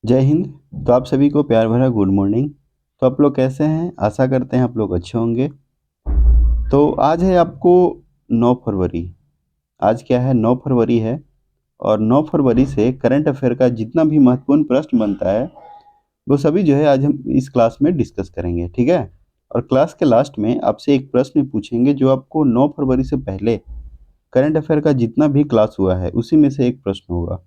जय हिंद। तो आप सभी को प्यार भरा गुड मॉर्निंग। तो आप लोग कैसे हैं? आशा करते हैं आप लोग अच्छे होंगे। तो आज है आपको 9 फरवरी। आज क्या है? 9 फरवरी है। और 9 फरवरी से करंट अफेयर का जितना भी महत्वपूर्ण प्रश्न बनता है वो सभी जो है आज हम इस क्लास में डिस्कस करेंगे, ठीक है। और क्लास के लास्ट में आपसे एक प्रश्न पूछेंगे जो आपको 9 फरवरी से पहले करंट अफेयर का जितना भी क्लास हुआ है उसी में से एक प्रश्न होगा।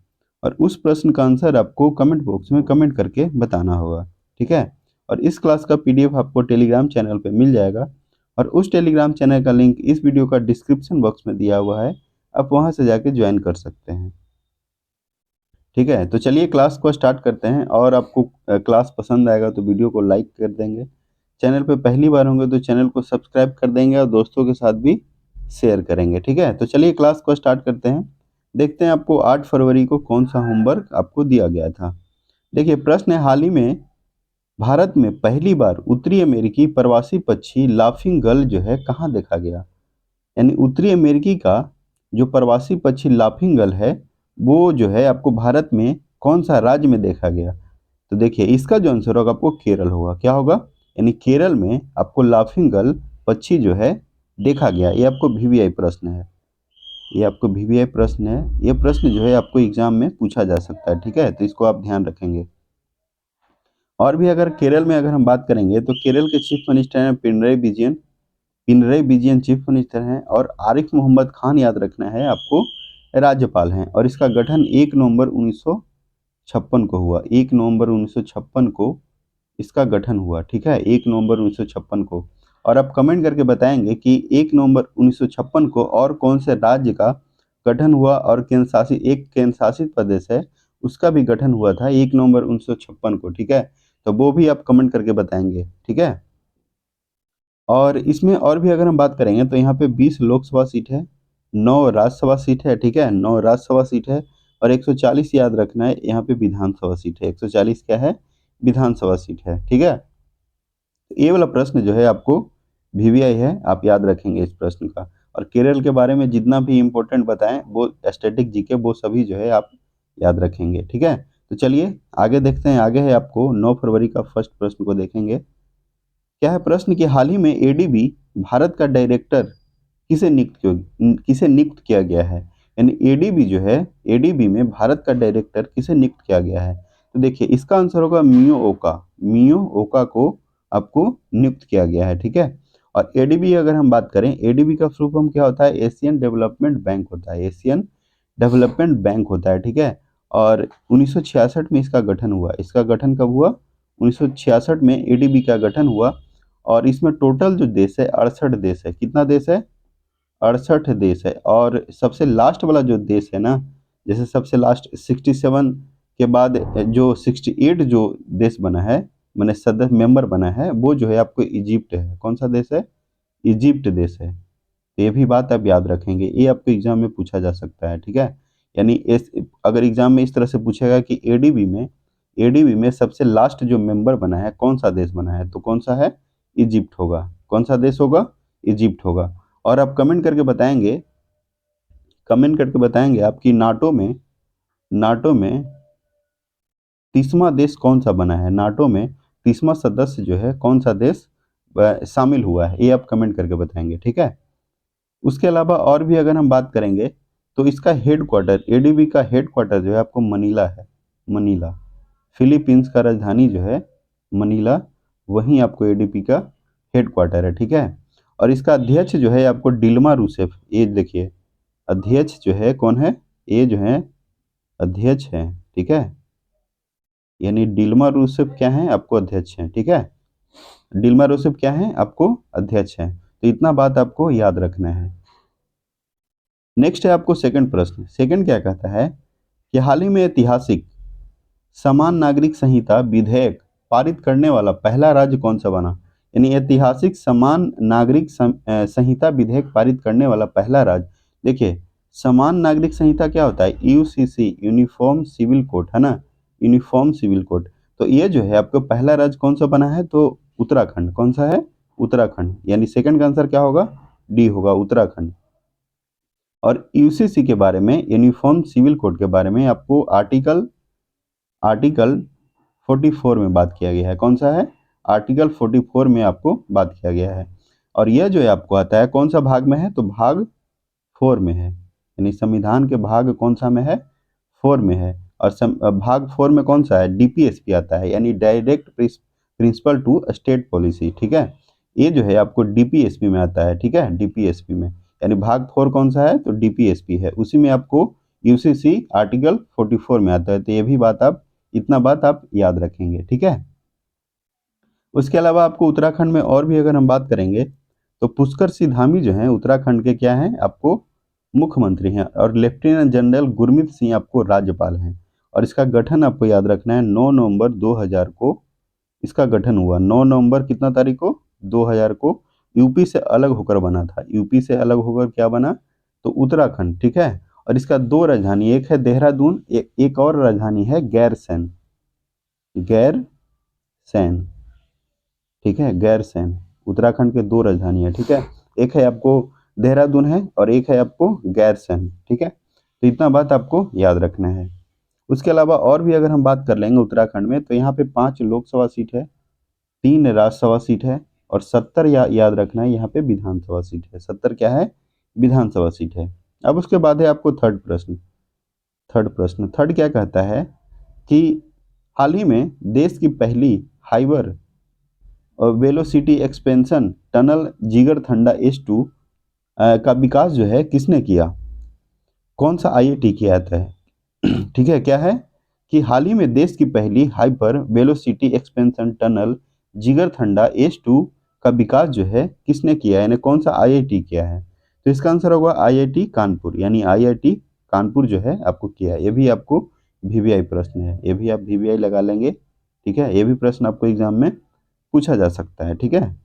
और उस प्रश्न का आंसर आपको कमेंट बॉक्स में कमेंट करके बताना होगा, ठीक है। और इस क्लास का पीडीएफ आपको टेलीग्राम चैनल पे मिल जाएगा। और उस टेलीग्राम चैनल का लिंक इस वीडियो का डिस्क्रिप्शन बॉक्स में दिया हुआ है। आप वहां से जाके ज्वाइन कर सकते हैं, ठीक है। तो चलिए क्लास को स्टार्ट करते हैं। और आपको क्लास पसंद आएगा तो वीडियो को लाइक कर देंगे। चैनल पे पहली बार होंगे तो चैनल को सब्सक्राइब कर देंगे और दोस्तों के साथ भी शेयर करेंगे, ठीक है। तो चलिए क्लास को स्टार्ट करते हैं। देखते हैं आपको 8 फरवरी को कौन सा होमवर्क आपको दिया गया था। देखिए प्रश्न है, हाल ही में भारत में पहली बार उत्तरी अमेरिकी प्रवासी पक्षी लाफिंग गल जो है कहाँ देखा गया। यानी उत्तरी अमेरिकी का जो प्रवासी पक्षी लाफिंग गल है वो जो है आपको भारत में कौन सा राज्य में देखा गया। तो देखिए इसका जो आंसर होगा आपको केरल होगा। क्या होगा? यानी केरल में आपको लाफिंग गल पक्षी जो है देखा गया। ये आपको वीवीआई प्रश्न है। ये आपको वीवीआई प्रश्न है। ये प्रश्न जो है आपको एग्जाम में पूछा जा सकता है, ठीक है। तो इसको आप ध्यान रखेंगे। और भी अगर केरल में अगर हम बात करेंगे तो केरल के चीफ मिनिस्टर हैं पिनरई विजयन। पिनरई विजयन चीफ मिनिस्टर हैं। और आरिफ मोहम्मद खान याद रखना है आपको, राज्यपाल हैं। और इसका गठन 1 नवंबर 1956 को हुआ। 1 नवंबर 1956 को इसका गठन हुआ, ठीक है। 1 नवंबर 1956 को। और आप कमेंट करके बताएंगे कि 1 नवंबर 1956 को और कौन से राज्य का गठन हुआ। और केंद्र शासित प्रदेश है उसका भी गठन हुआ था 1 नवंबर 1956 को, ठीक है। तो वो भी आप कमेंट करके बताएंगे, ठीक है। और इसमें और भी अगर हम बात करेंगे तो यहाँ पे 20 लोकसभा सीट है, 9 राज्यसभा सीट है, ठीक है। 9 राज्यसभा सीट है। और 140 याद रखना है यहाँ पे विधानसभा सीट है। 140 क्या है? विधानसभा सीट है, ठीक है। ये वाला प्रश्न जो है आपको वीवीआई है, आप याद रखेंगे इस प्रश्न का। और केरल के बारे में जितना भी इम्पोर्टेंट बताएं वो स्टैटिक जीके वो सभी जो है आप याद रखेंगे, ठीक है। तो चलिए आगे देखते हैं। आगे है आपको 9 फरवरी का फर्स्ट प्रश्न को देखेंगे। क्या है प्रश्न कि हाल ही में एडीबी भारत का डायरेक्टर किसे नियुक्त किया गया है। यानी एडीबी जो है, एडीबी में भारत का डायरेक्टर किसे नियुक्त किया गया है। तो देखिए इसका आंसर होगा मियो ओका। मियो ओका को आपको नियुक्त किया गया है, ठीक है। और एडीबी अगर हम बात करें, एडीबी का फुल फॉर्म क्या होता है? एशियन डेवलपमेंट बैंक होता है। एशियन डेवलपमेंट बैंक होता है, ठीक है। और 1966 में इसका गठन हुआ। इसका गठन कब हुआ? 1966 में एडीबी का गठन हुआ। और इसमें टोटल जो देश है 68 देश है। कितना देश है? 68 देश है। और सबसे लास्ट वाला जो देश है ना, जैसे सबसे लास्ट 67 के बाद जो 68 जो देश बना है, मैंने सदस्य मेंबर बना है, वो जो है आपको इजिप्ट है। कौन सा देश है? इजिप्ट देश है। तो ये भी बात आप याद रखेंगे, ये आपको एग्जाम में पूछा जा सकता है, ठीक है। यानी अगर एग्जाम में इस तरह से पूछेगा कि एडीबी में सबसे लास्ट जो मेंबर बना है कौन सा देश बना है, तो कौन सा है? इजिप्ट होगा। कौन सा देश होगा? इजिप्ट होगा। और आप कमेंट करके बताएंगे आपकी नाटो में 30वां देश कौन सा बना है। नाटो में 30वां सदस्य जो है कौन सा देश शामिल हुआ है, ये आप कमेंट करके बताएंगे, ठीक है। उसके अलावा और भी अगर हम बात करेंगे तो इसका हेड क्वार्टर, एडीबी का हेड क्वार्टर जो है आपको मनीला है। मनीला, फिलीपींस का राजधानी जो है मनीला, वहीं आपको एडीबी का हेड क्वार्टर है, ठीक है। और इसका अध्यक्ष जो है आपको डिल्मा रूसेफ। ये देखिए अध्यक्ष जो है कौन है? ये जो है अध्यक्ष है, ठीक है। यानी डिल्मा रूसेफ क्या है? आपको अध्यक्ष है, ठीक है। डिल्मा रूसेफ क्या है? आपको अध्यक्ष है। तो इतना बात आपको याद रखना है। नेक्स्ट है आपको सेकंड प्रश्न। सेकंड क्या कहता है कि हाल ही में ऐतिहासिक समान नागरिक संहिता विधेयक पारित करने वाला पहला राज्य कौन सा बना। यानी ऐतिहासिक समान नागरिक संहिता विधेयक पारित करने वाला पहला राज्य। देखिए समान नागरिक संहिता क्या होता है? यूसीसी, यूनिफॉर्म सिविल कोड, है ना। Uniform civil code. तो ये जो है आपको पहला राज्य कौन सा बना है? तो उत्तराखंड। कौन सा है? उत्तराखंड। यानी सेकंड का आंसर क्या होगा? डी होगा, उत्तराखंड। और यूसीसी के बारे में, यूनिफॉर्म सिविल कोड के बारे में आपको आर्टिकल आर्टिकल 44 में बात किया गया है। कौन सा है? आर्टिकल 44 में आपको बात किया गया है। और यह जो है आपको आता है कौन सा भाग में है? तो भाग 4 में है, यानी संविधान के भाग कौन सा में है? 4 में है। और भाग 4 में कौन सा है? डीपीएसपी आता है, यानी direct principle to state policy. ठीक है, ये जो है आपको डीपीएसपी में आता है। ठीक है, डीपीएसपी में, यानी भाग 4 कौन सा है? तो डीपीएसपी है, उसी में आपको यूसीसी आर्टिकल 44 में आता है। तो ये भी बात आप, इतना बात आप याद रखेंगे। ठीक है, उसके अलावा आपको उत्तराखंड में और भी अगर हम बात करेंगे तो पुष्कर सिंह धामी जो हैं उत्तराखंड के क्या हैं? आपको मुख्यमंत्री हैं, और लेफ्टिनेंट जनरल गुरमीत सिंह आपको राज्यपाल हैं। और इसका गठन आपको याद रखना है 9 नवंबर 2000 को इसका गठन हुआ। 9 नवंबर कितना तारीख को? 2000 को। यूपी से अलग होकर बना था। यूपी से अलग होकर क्या बना? तो उत्तराखंड। ठीक है, और इसका 2 राजधानी, एक है देहरादून, एक और राजधानी है गैरसैंण। गैरसैंण, ठीक है, गैरसैंण। उत्तराखंड के 2 राजधानी है। ठीक है, एक है आपको देहरादून है और एक है आपको गैरसैंण। ठीक है, तो इतना बात आपको याद रखना है। उसके अलावा और भी अगर हम बात कर लेंगे उत्तराखंड में, तो यहाँ पे 5 लोकसभा सीट है, 3 राज्यसभा सीट है, और 70 याद रखना है यहाँ पे विधानसभा सीट है। 70 क्या है? विधानसभा सीट है। अब उसके बाद है आपको थर्ड क्या कहता है कि हाल ही में देश की पहली Haber velocity expansion tunnel Jigarthanda S2 का विकास जो है किसने किया? कौन सा आईआईटी किया था? ठीक है, क्या है कि हाल ही में देश की पहली hyper velocity expansion tunnel Jigarthanda S2 का विकास जो है किसने किया है, यानी कौन सा आईआईटी किया है? तो इसका आंसर होगा आईआईटी कानपुर, यानी आईआईटी कानपुर जो है आपको किया है। ये भी आपको वीवीआई प्रश्न है, ये भी आप वीवीआई लगा लेंगे। ठीक है, ये भी प्रश्न आपको एग्जाम में पूछा जा सकता है। ठीक है,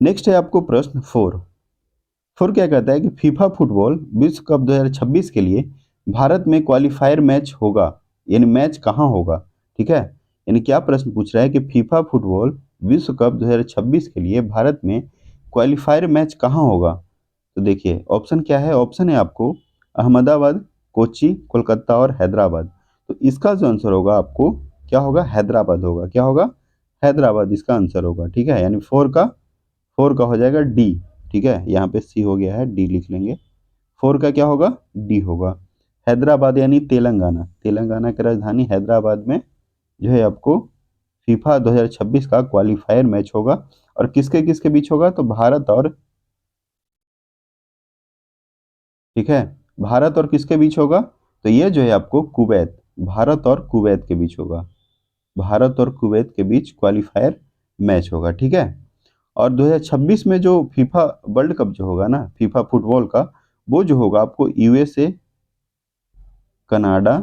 नेक्स्ट है आपको प्रश्न 4 क्या कहता है कि फीफा फुटबॉल विश्व कप 2026 के लिए भारत में क्वालिफायर मैच होगा, यानी मैच कहाँ होगा? ठीक है, यानी क्या प्रश्न पूछ रहा है कि फीफा फुटबॉल विश्व कप 2026 के लिए भारत में क्वालिफायर मैच कहाँ होगा? तो देखिए ऑप्शन क्या है? ऑप्शन है आपको अहमदाबाद, कोच्चि, कोलकाता और हैदराबाद। तो इसका जो आंसर होगा आपको क्या होगा? हैदराबाद होगा। क्या होगा? हैदराबाद इसका आंसर होगा। ठीक है, यानी 4 का हो जाएगा डी। ठीक है, यहाँ पे सी हो गया है, डी लिख लेंगे। 4 का क्या होगा? डी होगा। हैदराबाद यानी तेलंगाना, तेलंगाना की राजधानी हैदराबाद में जो है आपको फीफा 2026 का क्वालिफायर मैच होगा। और किसके किसके बीच होगा? तो भारत और, ठीक है, भारत और किसके बीच होगा? तो ये जो है आपको कुवैत, भारत और कुवैत के बीच होगा। भारत और कुवैत के बीच क्वालिफायर मैच होगा। ठीक है, और 2026 में जो फीफा वर्ल्ड कप जो होगा ना, फीफा फुटबॉल का, वो जो होगा आपको यूएसए, कनाडा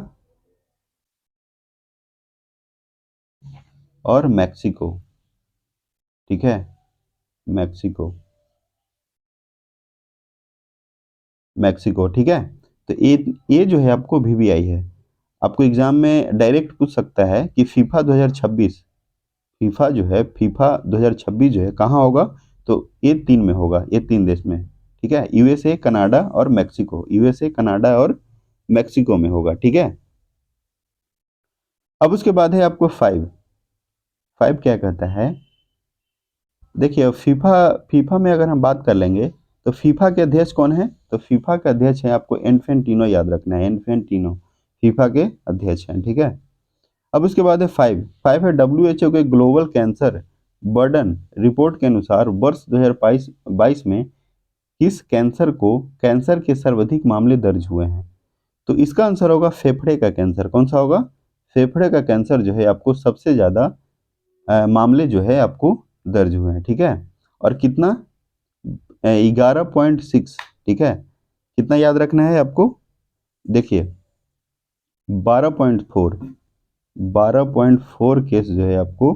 और मैक्सिको। ठीक है, मैक्सिको, मैक्सिको। ठीक है, तो ये जो है आपको वीवीआई है। आपको एग्जाम में डायरेक्ट पूछ सकता है कि फीफा 2026, फीफा 2026 जो है कहाँ होगा? तो ये 3 में होगा, ये 3 देश में। ठीक है, यूएसए, कनाडा और मैक्सिको, यूएसए, कनाडा और मैक्सिको में होगा। ठीक है, अब उसके बाद है आपको 5 क्या कहता है? देखिए फीफा फीफा में अगर हम बात कर लेंगे तो फीफा के अध्यक्ष कौन है? तो फीफा के अध्यक्ष है आपको इन्फेंटिनो, याद रखना है, इन्फेंटिनो फीफा के अध्यक्ष हैं। ठीक है, अब उसके बाद है 5 है WHO के ग्लोबल कैंसर बर्डन रिपोर्ट के अनुसार वर्ष 2022 में किस कैंसर के सर्वाधिक मामले दर्ज हुए हैं? तो इसका आंसर होगा फेफड़े का कैंसर। कौन सा होगा? फेफड़े का कैंसर जो है आपको सबसे ज़्यादा मामले जो है आपको दर्ज हुए हैं। ठीक है, और कितना? 11.6। ठीक है, कितना याद रखना है आपको? देखिए 12.4, 12.4 केस जो है आपको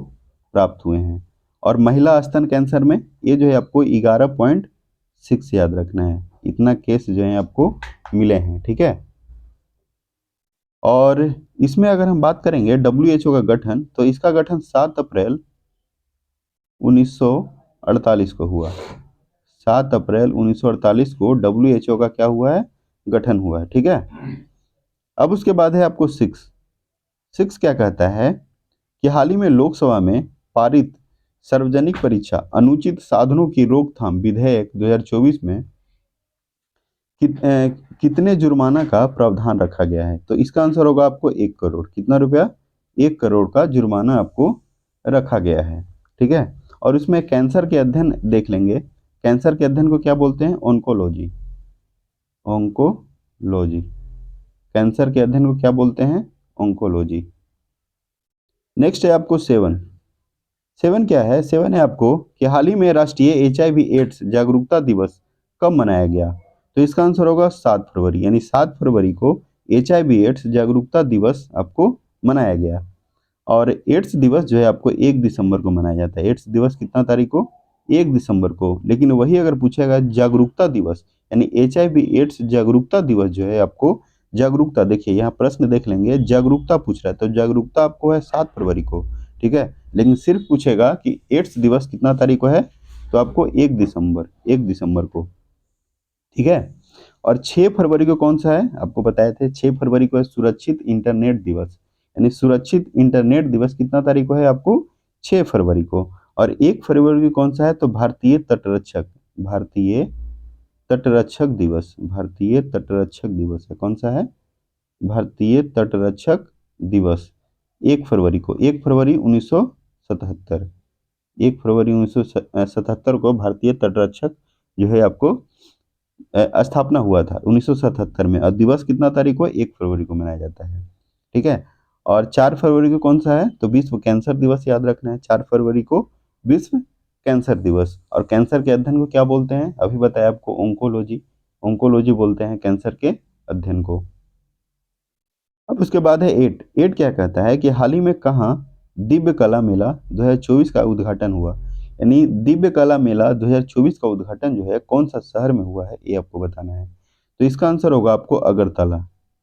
प्राप्त हुए हैं। और महिला स्तन कैंसर में ये जो है आपको 11.6 याद रखना है, इतना केस जो है आपको मिले हैं। ठीक है, और इसमें अगर हम बात करेंगे WHO का गठन, तो इसका गठन 7 अप्रैल 1948 को हुआ। 7 अप्रैल 1948 को WHO का क्या हुआ है? गठन हुआ है। ठीक है, अब उसके बाद है आपको 6 क्या कहता है कि हाल ही में लोकसभा में पारित सार्वजनिक परीक्षा अनुचित साधनों की रोकथाम विधेयक 2024 में कितने जुर्माना का प्रावधान रखा गया है? तो इसका आंसर होगा आपको 1 करोड़। कितना रुपया? 1 करोड़ का जुर्माना आपको रखा गया है। ठीक है। और इसमें कैंसर के अध्ययन देख लेंगे। कैंसर के अध्ययन को क्या बोलते हैं? ऑन्कोलॉजी। ऑन्कोलॉजी। कैंसर के अध्ययन को क्या बोलते हैं? ऑन्कोलॉजी। नेक्स्ट है आपको 7। 7 क्या है? 7 है आपको कि हाल ही में राष्ट्रीय HIV एड्स जागरूकता दिवस कब मनाया गया? तो इसका आंसर होगा 7 फरवरी, यानी 7 फरवरी को HIV एड्स जागरूकता दिवस आपको मनाया गया। और एड्स दिवस जो है आपको 1 दिसंबर को मनाया जाता है। एड्स दिवस कितना तारीख को? 1 दिसंबर को। लेकिन वही अगर पूछेगा जागरूकता दिवस, यानी HIV एड्स जागरूकता दिवस जो है आपको, जागरूकता देखिए यहाँ प्रश्न देख लेंगे, जागरूकता पूछ रहा है तो जागरूकता आपको है 7 फरवरी को। ठीक है। लेकिन सिर्फ पूछेगा कि एड्स दिवस कितना तारीख को है, तो आपको 1 दिसंबर, 1 दिसंबर को। ठीक है। और 6 फरवरी को कौन सा है? आपको बताए थे 6 फरवरी को है सुरक्षित इंटरनेट दिवस, यानी सुरक्षित इंटरनेट दिवस कितना तारीख को है आपको? 6 फरवरी को। और 1 फरवरी को कौन सा है? तो भारतीय तटरक्षक, भारतीय तटरक्षक दिवस, भारतीय तटरक्षक दिवस है। कौन सा है? भारतीय तटरक्षक दिवस 1 फरवरी को, 1 फरवरी 1977, 1 फरवरी 1977 को भारतीय तटरक्षक जो है आपको स्थापना हुआ था 1977 में। और दिवस कितना तारीख को? 1 फरवरी को मनाया जाता है। ठीक है। और 4 फरवरी को कौन सा है? तो विश्व कैंसर दिवस याद रखना है। 4 फरवरी को विश्व कैंसर दिवस। और कैंसर के अध्ययन को क्या बोलते हैं? अभी बताया आपको, ऑन्कोलॉजी। ऑन्कोलॉजी बोलते हैं कैंसर के अध्ययन को। अब उसके बाद है 8। 8 क्या कहता है कि हाल ही में कहाँ दिव्य कला मेला 2024 का उद्घाटन हुआ? यानी दिव्य कला मेला 2024 का उद्घाटन जो है कौन सा शहर में हुआ है, ये आपको बताना है। तो इसका आंसर होगा आपको अगरतला।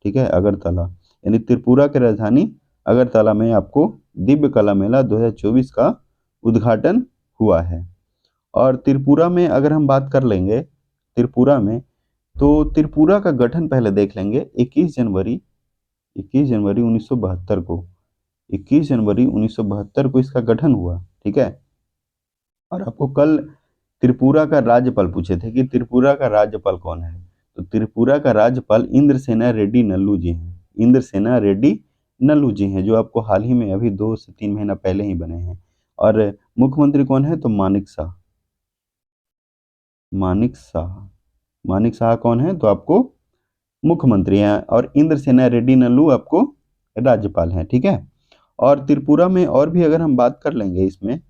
ठीक है, अगरतला, यानी त्रिपुरा की राजधानी अगरतला में आपको दिव्य कला मेला 2024 का उद्घाटन हुआ है। और त्रिपुरा में अगर हम बात कर लेंगे, त्रिपुरा में, तो त्रिपुरा का गठन पहले देख लेंगे। 21 जनवरी 1972 को, 21 जनवरी 1972 को इसका गठन हुआ। ठीक है। और आपको कल त्रिपुरा का राज्यपाल पूछे थे कि त्रिपुरा का राज्यपाल कौन है? तो त्रिपुरा का राज्यपाल इंद्रसेना रेड्डी नल्लू जी हैं। इंद्रसेना रेड्डी नल्लू जी हैं, जो आपको हाल ही में अभी 2 से 3 महीना पहले ही बने हैं। और मुख्यमंत्री कौन है? तो मानिक शाह। मानिक शाह, मानिक शाह कौन है? तो आपको मुख्यमंत्री हैं। और इंद्रसेना रेड्डी नल्लू आपको राज्यपाल हैं। ठीक है। और त्रिपुरा में और भी अगर हम बात कर लेंगे इसमें,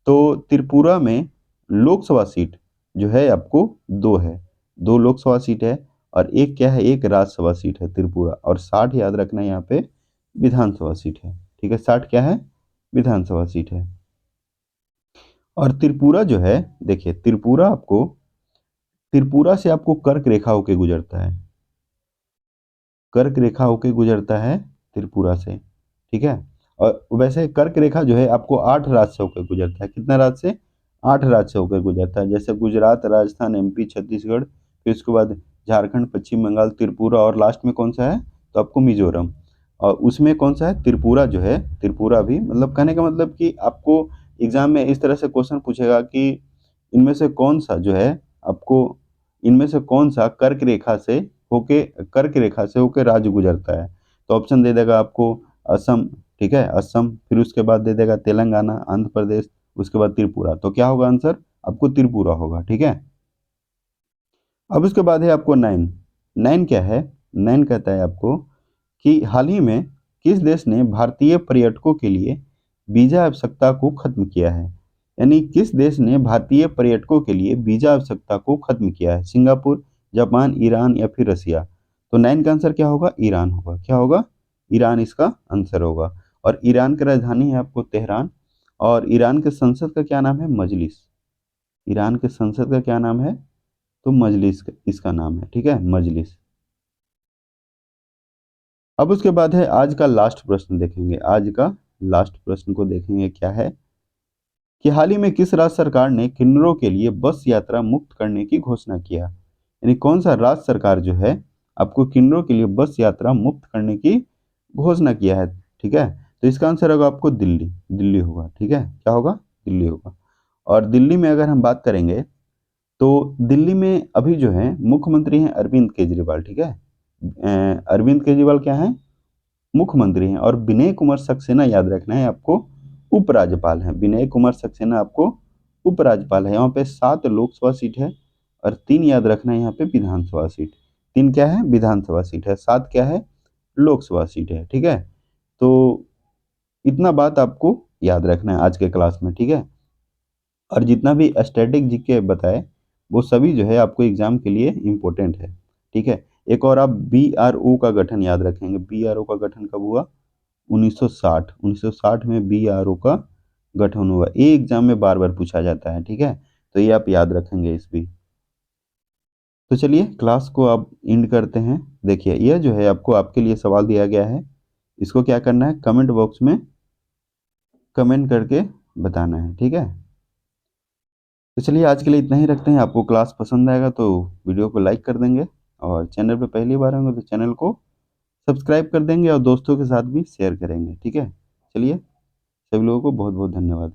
तो त्रिपुरा में लोकसभा सीट जो है आपको 2 है, 2 लोकसभा सीट है। और एक क्या है? एक राज्यसभा सीट है त्रिपुरा। और 60 याद रखना यहाँ पे विधानसभा सीट है। ठीक है, 60 क्या है? विधानसभा सीट है। और त्रिपुरा जो है, देखिए त्रिपुरा आपको, त्रिपुरा से आपको कर्क रेखा होके गुजरता है, कर्क रेखा होके गुजरता है त्रिपुरा से। ठीक है। और वैसे कर्क रेखा जो है आपको 8 राज्य से होकर गुजरता है। कितना राज्य से? 8 राज्य से होकर गुजरता है। जैसे गुजरात, राजस्थान, MP, छत्तीसगढ़, फिर उसके बाद झारखंड, पश्चिम बंगाल, त्रिपुरा, और लास्ट में कौन सा है? तो आपको मिजोरम। और उसमें कौन सा है? त्रिपुरा जो है, त्रिपुरा भी, मतलब कहने का मतलब कि आपको एग्जाम में इस तरह से क्वेश्चन पूछेगा कि इनमें से कौन सा जो है आपको, इनमें से कौन सा कर्क रेखा से होके, कर्क रेखा से होके राज्य गुजरता है? तो ऑप्शन दे देगा आपको असम। ठीक है, असम, फिर उसके बाद दे देगा तेलंगाना, आंध्र प्रदेश, उसके बाद त्रिपुरा। तो क्या होगा आंसर? आपको त्रिपुरा होगा। ठीक है। अब उसके बाद है आपको 9। 9 क्या है? 9 कहता है आपको कि हाल ही में किस देश ने भारतीय पर्यटकों के लिए वीजा आवश्यकता को खत्म किया है? यानी किस देश ने भारतीय पर्यटकों के लिए वीजा आवश्यकता को खत्म किया है? सिंगापुर, जापान, ईरान या फिर रसिया? तो 9 का आंसर क्या होगा? ईरान होगा। क्या होगा? ईरान इसका आंसर होगा। और ईरान की राजधानी है आपको तेहरान। और ईरान के संसद का क्या नाम है? मजलिस। ईरान के संसद का क्या नाम है? तो मजलिस इसका नाम है। ठीक है, मजलिस। अब उसके बाद है आज का लास्ट प्रश्न देखेंगे। आज का लास्ट प्रश्न को देखेंगे, क्या है कि हाल ही में किस राज्य सरकार ने किन्नरों के लिए बस यात्रा मुक्त करने की घोषणा किया? यानी कौन सा राज्य सरकार जो है आपको किन्नरों के लिए बस यात्रा मुक्त करने की घोषणा किया है? ठीक है। तो इसका आंसर होगा आपको दिल्ली, दिल्ली होगा। ठीक है, क्या होगा? दिल्ली होगा। और दिल्ली में अगर हम बात करेंगे तो दिल्ली में अभी जो है मुख्यमंत्री हैं अरविंद केजरीवाल। ठीक है, अरविंद केजरीवाल क्या है? मुख्यमंत्री हैं। और विनय कुमार सक्सेना याद रखना है आपको, उपराज्यपाल हैं। विनय कुमार सक्सेना आपको उपराज्यपाल है। यहाँ पे 7 लोकसभा सीट है और 3 याद रखना है यहाँ पे विधानसभा सीट। 3 क्या है? विधानसभा सीट है। 7 क्या है? लोकसभा सीट है। ठीक है, तो इतना बात आपको याद रखना है आज के क्लास में। ठीक है, और जितना भी स्टैटिक जीके बताए वो सभी जो है आपको एग्जाम के लिए इम्पोर्टेंट है। ठीक है, एक और आप बीआरओ का गठन याद रखेंगे। बीआरओ का गठन कब हुआ? 1960। 1960 में बीआरओ का गठन हुआ। ये एग्जाम में बार बार पूछा जाता है। ठीक है, तो ये आप याद रखेंगे इस भी। तो चलिए क्लास को आप एंड करते हैं। देखिए यह जो है आपको आपके लिए सवाल दिया गया है, इसको क्या करना है? कमेंट बॉक्स में कमेंट करके बताना है। ठीक है, तो चलिए आज के लिए इतना ही रखते हैं। आपको क्लास पसंद आएगा तो वीडियो को लाइक कर देंगे, और चैनल पे पहली बार होंगे तो चैनल को सब्सक्राइब कर देंगे और दोस्तों के साथ भी शेयर करेंगे। ठीक है, चलिए सभी लोगों को बहुत बहुत धन्यवाद।